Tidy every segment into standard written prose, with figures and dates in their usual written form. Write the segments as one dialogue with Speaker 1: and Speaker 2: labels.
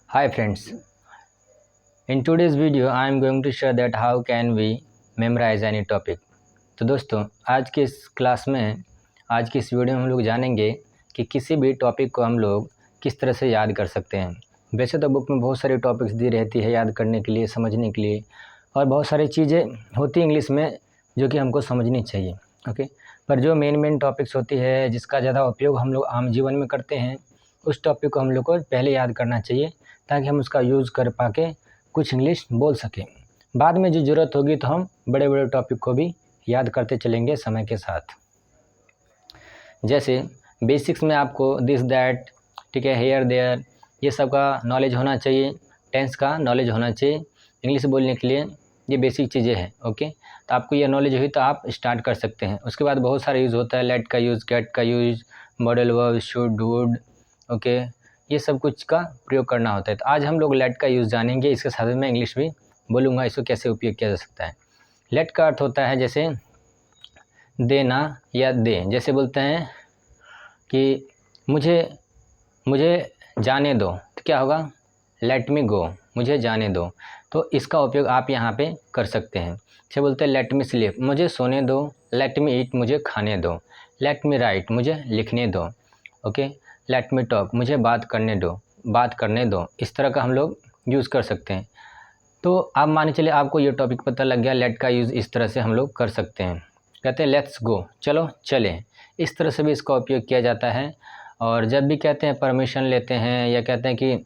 Speaker 1: Hi friends, in today's video I am going to show that how can we memorize any topic। तो दोस्तों आज के इस class में आज की इस वीडियो में हम लोग जानेंगे कि किसी भी टॉपिक को हम लोग किस तरह से याद कर सकते हैं। वैसे तो बुक में बहुत सारी टॉपिक्स दी रहती है याद करने के लिए, समझने के लिए, और बहुत सारी चीज़ें होती इंग्लिश में जो कि हमको समझनी चाहिए। ओके, पर जो मेन टॉपिक्स होती है जिसका ज़्यादा उपयोग हम लोग आम जीवन में करते हैं, उस टॉपिक को हम लोग को पहले याद करना चाहिए ताकि हम उसका यूज़ कर पाके कुछ इंग्लिश बोल सकें। बाद में जो ज़रूरत होगी तो हम बड़े बड़े टॉपिक को भी याद करते चलेंगे समय के साथ। जैसे बेसिक्स में आपको दिस दैट, ठीक है, हेयर देयर, ये सब का नॉलेज होना चाहिए, टेंस का नॉलेज होना चाहिए। इंग्लिश बोलने के लिए ये बेसिक चीज़ें हैं। ओके, तो आपको ये नॉलेज हुई तो आप स्टार्ट कर सकते हैं। उसके बाद बहुत सारा यूज़ होता है, लेट का यूज़, गेट का use, modal verb, should, would, okay, ये सब कुछ का प्रयोग करना होता है। तो आज हम लोग लेट का यूज़ जानेंगे, इसके साथ में इंग्लिश भी बोलूँगा इसको कैसे उपयोग किया जा सकता है। लेट का अर्थ होता है जैसे देना या दे, जैसे बोलते हैं कि मुझे मुझे जाने दो, तो क्या होगा, लेट मी गो, मुझे जाने दो। तो इसका उपयोग आप यहाँ पे कर सकते हैं। जैसे बोलते हैं लेट मी स्लीप, मुझे सोने दो, लेट मी ईट, मुझे खाने दो, लेट मी राइट, मुझे लिखने दो, ओके, लेट मी टॉक, मुझे बात करने दो। इस तरह का हम लोग यूज़ कर सकते हैं। तो आप मान चलिए आपको ये टॉपिक पता लग गया, लेट का यूज़ इस तरह से हम लोग कर सकते हैं। कहते हैं लेट्स गो, चलो चलें, इस तरह से भी इसका उपयोग किया जाता है। और जब भी कहते हैं परमिशन लेते हैं या कहते हैं कि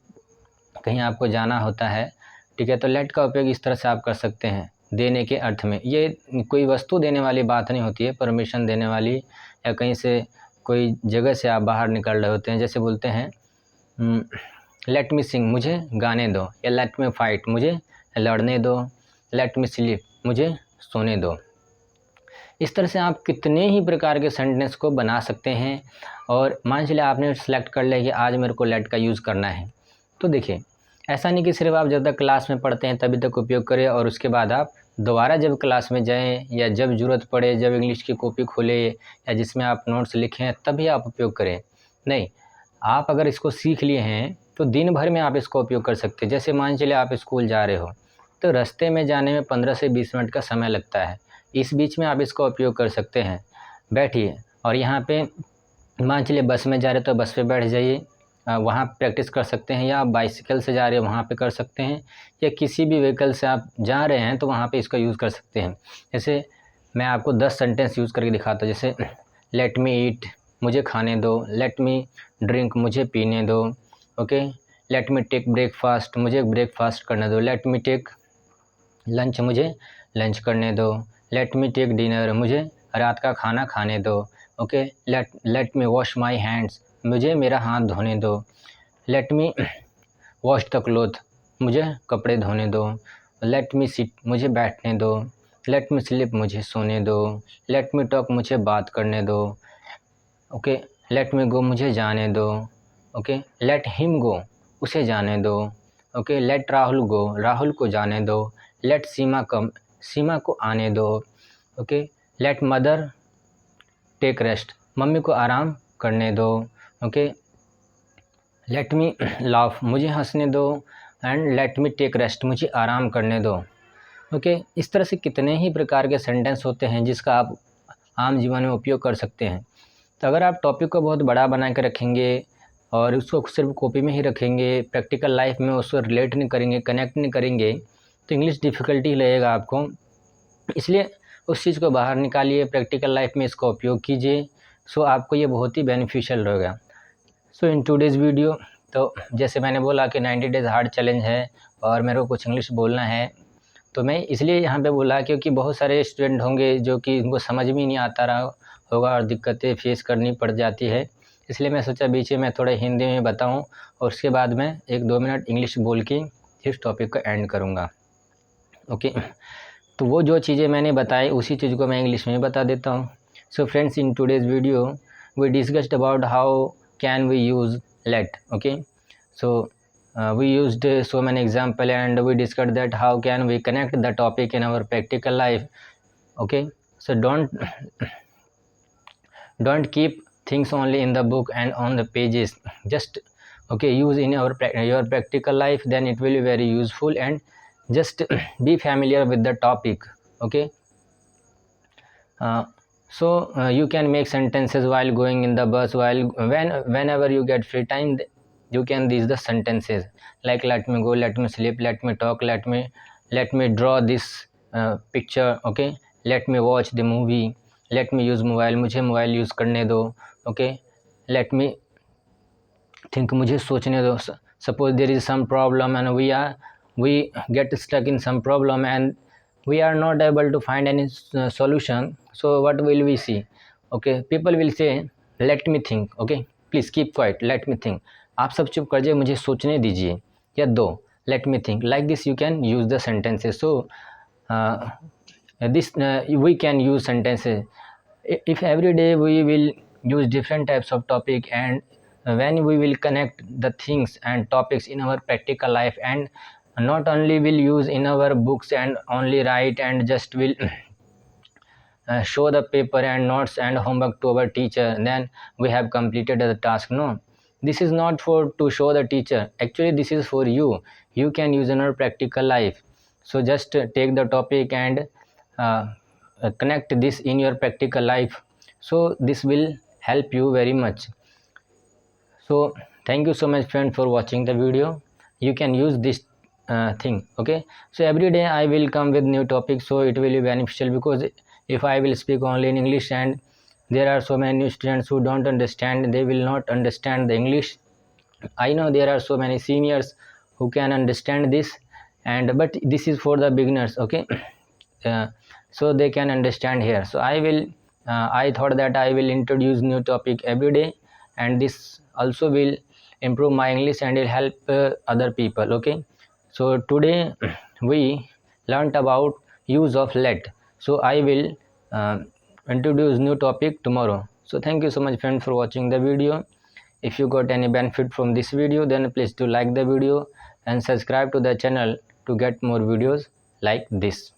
Speaker 1: कहीं आपको जाना होता है, ठीक है, तो लेट का उपयोग इस तरह से आप कर सकते हैं देने के अर्थ में। ये कोई वस्तु देने वाली बात नहीं होती है, परमिशन देने वाली, या कहीं से कोई जगह से आप बाहर निकल रहे होते हैं। जैसे बोलते हैं लेट मी सिंग, मुझे गाने दो, या लेट मी फाइट, मुझे लड़ने दो, लेट मी स्लीप, मुझे सोने दो। इस तरह से आप कितने ही प्रकार के सेंटेंस को बना सकते हैं। और मान चलिए आपने सेलेक्ट कर लिया कि आज मेरे को लेट का यूज़ करना है, तो देखिए ऐसा नहीं कि सिर्फ आप जब तक क्लास में पढ़ते हैं तभी तक उपयोग करें और उसके बाद आप दोबारा जब क्लास में जाएं या जब ज़रूरत पड़े, जब इंग्लिश की कॉपी खोलें या जिसमें आप नोट्स लिखें तभी आप उपयोग करें। नहीं, आप अगर इसको सीख लिए हैं तो दिन भर में आप इसका उपयोग कर सकते हैं। जैसे मान चलिए आप स्कूल जा रहे हो तो रास्ते में जाने में 15 से 20 मिनट का समय लगता है, इस बीच में आप इसका उपयोग कर सकते हैं। बैठिए और यहाँ पे मान चलिए बस में जा रहे तो बस पे बैठ जाइए, वहाँ प्रैक्टिस कर सकते हैं, या आप बाइसिकल से जा रहे हैं वहाँ पे कर सकते हैं, या किसी भी व्हीकल से आप जा रहे हैं तो वहाँ पे इसका यूज़ कर सकते हैं। जैसे मैं आपको 10 सेंटेंस यूज़ करके दिखाता हूँ। जैसे लेट मी ईट, मुझे खाने दो, लेट मी ड्रिंक, मुझे पीने दो, okay, let me take breakfast, मुझे ब्रेकफास्ट करने दो, लेट मी टेक लंच, मुझे लंच करने दो, लेट मी टेक डिनर, मुझे रात का खाना खाने दो, okay, let me wash my hands, मुझे मेरा हाथ धोने दो, let me wash the cloth, मुझे कपड़े धोने दो, लेट मी सिट, मुझे बैठने दो, लेट मी स्लीप, मुझे सोने दो, लेट मी टॉक, मुझे बात करने दो, ओके, लेट मी गो, मुझे जाने दो, ओके, लेट हिम गो, उसे जाने दो, ओके, लेट राहुल गो, राहुल को जाने दो, लेट सीमा कम, सीमा को आने दो, okay, let mother take rest, mummy को आराम करने दो, ओके, लेट मी लाफ, मुझे हंसने दो, and let me take rest, मुझे आराम करने दो, ओके। इस तरह से कितने ही प्रकार के सेंटेंस होते हैं जिसका आप आम जीवन में उपयोग कर सकते हैं। तो अगर आप टॉपिक को बहुत बड़ा बना के रखेंगे और उसको सिर्फ कॉपी में ही रखेंगे, प्रैक्टिकल लाइफ में उसको रिलेट नहीं करेंगे, कनेक्ट नहीं करेंगे, तो इंग्लिश डिफ़िकल्टी लगेगा आपको। इसलिए उस चीज़ को बाहर निकालिए, प्रैक्टिकल लाइफ में इसका उपयोग कीजिए। सो आपको ये बहुत ही बेनिफिशियल रहेगा। सो इन टुडेज़ वीडियो, तो जैसे मैंने बोला कि 90 डेज़ हार्ड चैलेंज है और मेरे को कुछ इंग्लिश बोलना है, तो मैं इसलिए यहाँ पे बोला क्योंकि बहुत सारे स्टूडेंट होंगे जो कि उनको समझ में नहीं आता रहा होगा और दिक्कतें फेस करनी पड़ जाती है। इसलिए मैं सोचा बीच में मैं थोड़ा हिंदी में बताऊँ और उसके बाद मैं 1-2 मिनट इंग्लिश बोल के इस टॉपिक को एंड करूँगा, ओके। तो वो जो चीज़ें मैंने बताई उसी चीज़ को मैं इंग्लिश में बता देता हूँ। So friends, in today's video we discussed about how can we use let, okay. So we used so many example and we discussed that how can we connect the topic in our practical life, okay. So don't keep things only in the book and on the pages, just okay, use in your practical life, then it will be very useful. And just be familiar with the topic, okay. You can make sentences while going in the bus, while whenever you get free time, you can these the sentences like let me go, let me sleep, let me talk, let me draw this picture, okay, let me watch the movie, let me use mobile, मुझे mobile use करने दो, okay, let me think, मुझे सोचने दो. Suppose there is some problem and we get stuck in some problem and we are not able to find any solution. So what will we see? Okay, people will say let me think, okay, please keep quiet, let me think. आप सब चुप कर जाइए, मुझे सोचने दीजिए या दो, let me think. Like this you can use the sentences. So we can use sentences. If every day we will use different types of topic, and when we will connect the things and topics in our practical life, and not only will use in our books and only write and just will show the paper and notes and homework to our teacher, then we have completed the task. No, this is not for to show the teacher, actually this is for you. You can use in our practical life. So just take the topic and connect this in your practical life, so this will help you very much. So thank you so much friend for watching the video. You can use this thing, okay. So every day I will come with new topics, so it will be beneficial, because if I will speak only in English and there are so many students who don't understand, they will not understand the English. I know there are so many seniors who can understand this, and but this is for the beginners, okay. So they can understand here. So I thought that I will introduce new topic every day, and this also will improve my English and will help other people, okay. So today we learnt about use of let. So I will introduce new topic tomorrow. So thank you so much friends for watching the video. If you got any benefit from this video, then please do like the video and subscribe to the channel to get more videos like this.